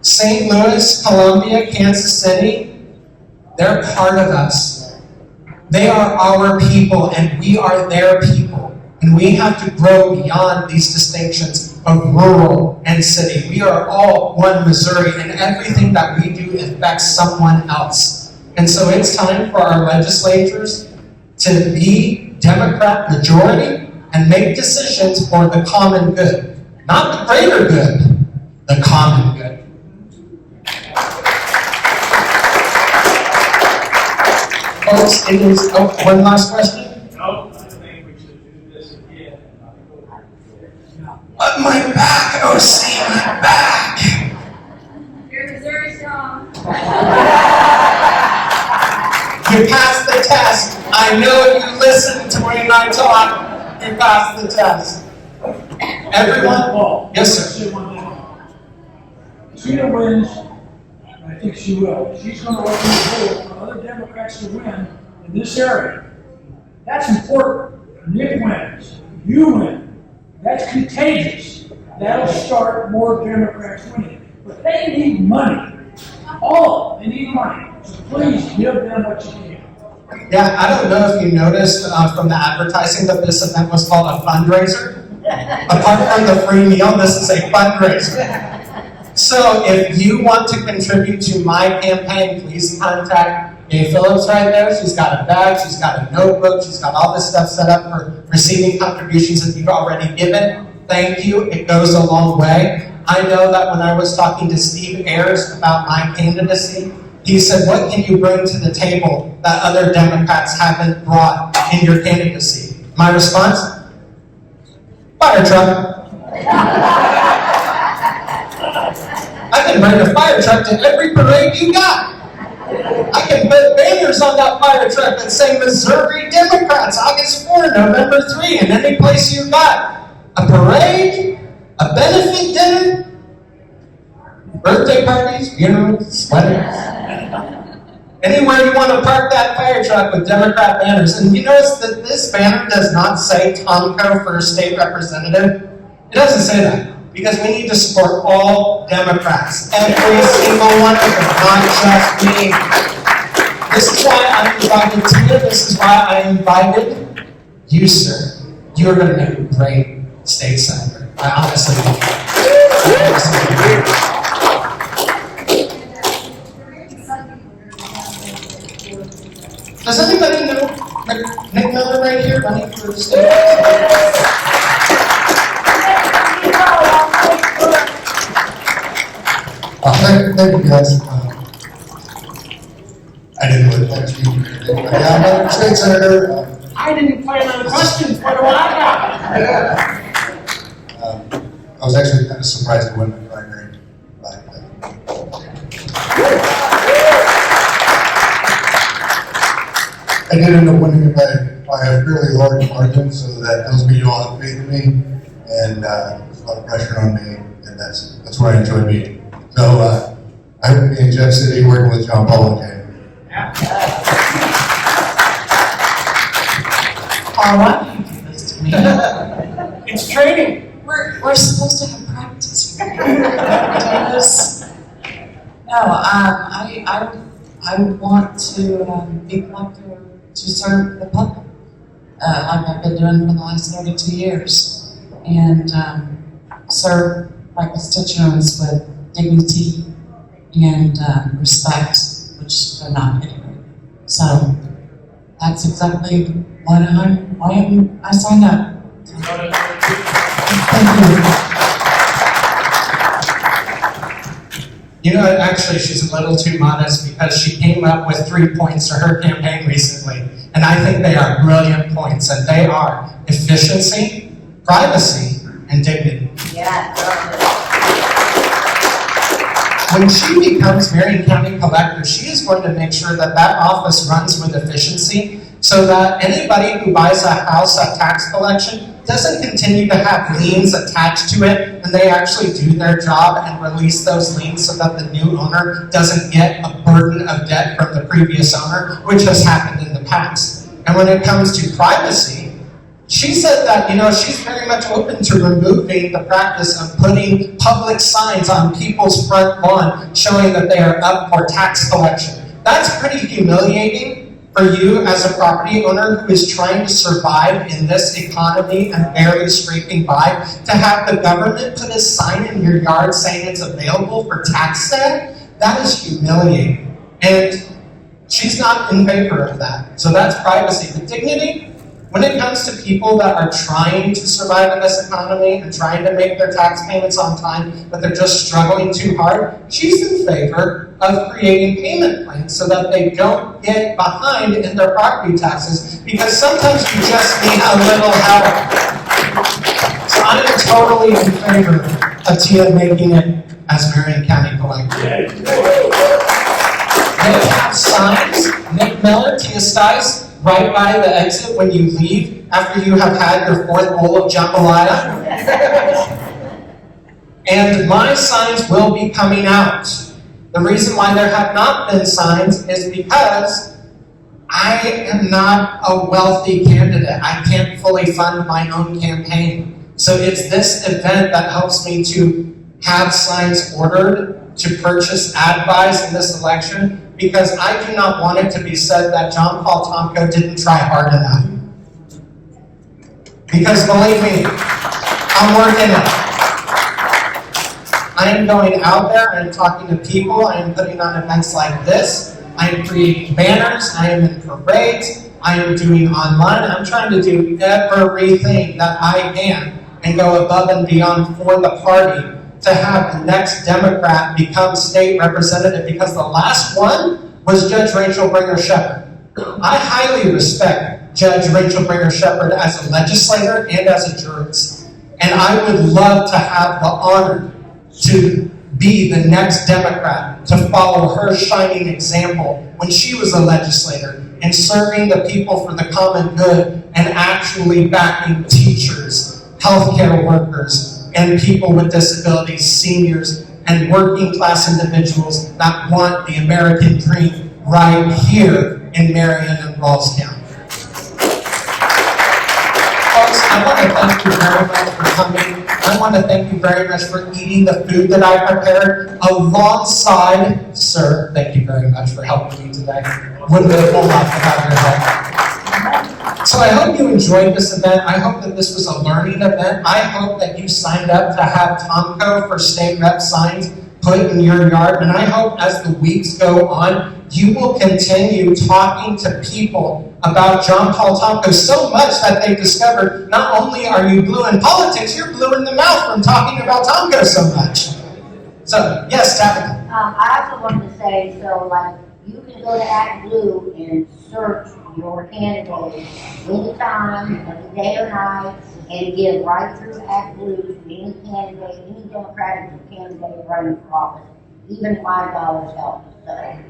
St. Louis, Columbia, Kansas City, they're part of us. They are our people and we are their people. And we have to grow beyond these distinctions of rural and city. We are all one Missouri and everything that we do affects someone else. And so it's time for our legislatures to be Democrat majority and make decisions for the common good. Not the greater good, the common good. Folks, it is, one last question? No, I think we should do this again. My back, OC, my back. You're Missouri strong. You passed the test. I know you listened to me when I talk. You passed the test. Everyone? Yes, sir. Tina wins, and I think she will. She's going to open the door for other Democrats to win in this area. That's important. Nick wins. You win. That's contagious. That'll start more Democrats winning. But they need money. All of them, they need money. So please give them what you can. Yeah, I don't know if you noticed from the advertising that this event was called a fundraiser. Apart from the free meal, this is a fundraiser. So if you want to contribute to my campaign, please contact Dave Phillips right there. She's got a bag, she's got a notebook, she's got all this stuff set up for receiving contributions that you've already given. Thank you, it goes a long way. I know that when I was talking to Steve Ayers about my candidacy, he said, what can you bring to the table that other Democrats haven't brought in your candidacy? My response? Fire truck. I can bring a fire truck to every parade you got. I can put banners on that fire truck that say Missouri Democrats, August 4, November 3, and any place you got. A parade, a benefit dinner, birthday parties, funerals, weddings. Anywhere you want to park that fire truck with Democrat banners. And you notice that this banner does not say Tomko for state representative. It doesn't say that. Because we need to support all Democrats. Every single one of them, not just me. This is why I invited Tina. This is why I invited you, sir. You're going to make a great state senator. I honestly believe that. Does anybody know Nick Miller right here running for the state? Thank you guys. I didn't really plan to speak or anything, but yeah, I'm a state senator. I didn't plan on questions. What do I got? I was actually kind of surprised to win my primary. I did end up winning it by a fairly large margin, so that tells me you all have faith in me, and there's a lot of pressure on me, and that's where I enjoy being. So I hope to be in Jeff City working with John Paul and Jay. Paul, why do you do this to me? It's training. We're supposed to have practice. Do this. No, I want to be elected to serve the public, like I've been doing for the last 32 years, and serve my constituents with dignity and respect, which they're not getting right. So that's exactly why I signed up. Thank you. You know, actually, she's a little too modest because she came up with 3 points to her campaign recently. And I think they are brilliant points, and they are efficiency, privacy, and dignity. Yeah. When she becomes Marion County Collector, she is going to make sure that that office runs with efficiency so that anybody who buys a house at tax collection doesn't continue to have liens attached to it, and they actually do their job and release those liens so that the new owner doesn't get a burden of debt from the previous owner, which has happened in the past. And when it comes to privacy, she said that, she's very much open to removing the practice of putting public signs on people's front lawn showing that they are up for tax collection. That's pretty humiliating for you as a property owner who is trying to survive in this economy and barely scraping by, to have the government put a sign in your yard saying it's available for tax sale. That is humiliating. And she's not in favor of that. So that's privacy. But dignity, when it comes to people that are trying to survive in this economy and trying to make their tax payments on time, but they're just struggling too hard, she's in favor of creating payment plans so that they don't get behind in their property taxes, because sometimes you just need a little help. So I'm totally in favor of Tia making it as Marion County Collector. They have signs, Nick Miller, Tia Stice, right by the exit when you leave after you have had your 4th bowl of jambalaya. And my signs will be coming out. The reason why there have not been signs is because I am not a wealthy candidate. I can't fully fund my own campaign. So it's this event that helps me to have signs ordered to purchase ad buys in this election, because I do not want it to be said that John Paul Tomko didn't try hard enough. Because believe me, I'm working it. I am going out there, I am talking to people, I am putting on events like this, I am creating banners, I am in parades, I am doing online, I'm trying to do everything that I can and go above and beyond for the party to have the next Democrat become state representative, because the last one was Judge Rachel Bringer-Shepherd. I highly respect Judge Rachel Bringer-Shepherd as a legislator and as a jurist. And I would love to have the honor to be the next Democrat, to follow her shining example when she was a legislator and serving the people for the common good and actually backing teachers, healthcare workers, and people with disabilities, seniors, and working class individuals that want the American dream right here in Marion and Rawls County. Folks, I want to thank you very much for coming. I want to thank you very much for eating the food that I prepared alongside, sir, thank you very much for helping me today. Wouldn't have pulled off without your help. So I hope you enjoyed this event. I hope that this was a learning event. I hope that you signed up to have Tomko for state rep signs put in your yard. And I hope as the weeks go on, you will continue talking to people about John Paul Tomko so much that they discover not only are you blue in politics, you're blue in the mouth from talking about Tomko so much. So, yes, Tabitha. I also wanted to say, you can go to Act Blue and search your candidate anytime, every day or night, and give right through Act Blue to any candidate, any Democratic candidate running for office. Even $5 helps.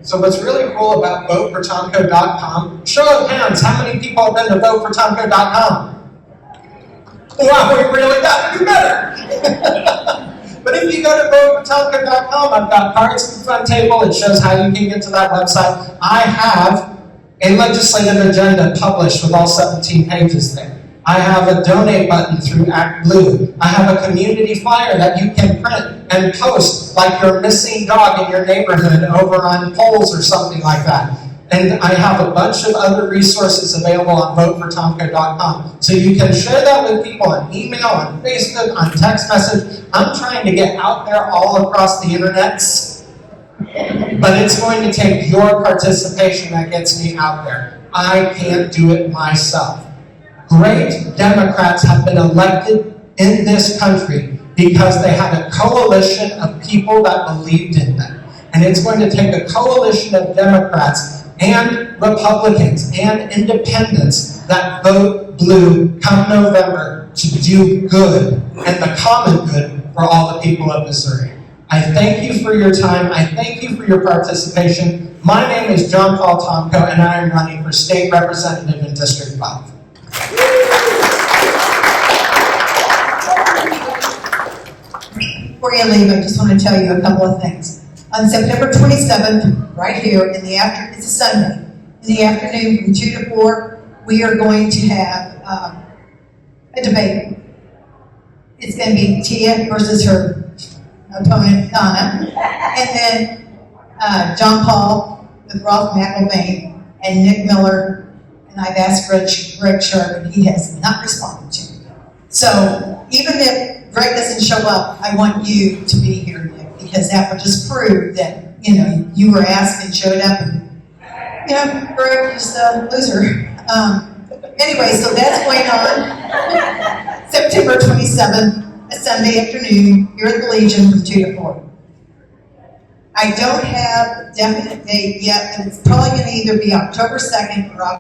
So what's really cool about votefortomko.com, show of hands, how many people have been to votefortomko.com? Wow, we really got to do better. But if you go to votefortomko.com, I've got cards in the front table. It shows how you can get to that website. I have a legislative agenda published with all 17 pages there. I have a donate button through Act Blue. I have a community flyer that you can print and post like your missing dog in your neighborhood over on polls or something like that. And I have a bunch of other resources available on votefortomko.com. So you can share that with people on email, on Facebook, on text message. I'm trying to get out there all across the internet. But it's going to take your participation that gets me out there. I can't do it myself. Great Democrats have been elected in this country because they had a coalition of people that believed in them. And it's going to take a coalition of Democrats and Republicans and independents that vote blue come November to do good and the common good for all the people of Missouri. I thank you for your time. I thank you for your participation. My name is John Paul Tomko, and I am running for state representative in District 5. Before you leave, I just want to tell you a couple of things. On September 27th, right here in the afternoon, it's a Sunday, in the afternoon from 2 to 4, we are going to have a debate. It's going to be Tia versus her opponent, Donna, and then John Paul with Roth McIlvain and Nick Miller, and I've asked Greg Sharp, and he has not responded to me. So even if Greg doesn't show up, I want you to be here, Nick, because that would just prove that, you were asked and showed up, and, Greg is the loser. Anyway, so that's going on September 27th, a Sunday afternoon, here at the Legion from 2 to 4. I don't have a definite date yet, but it's probably going to either be October 2nd or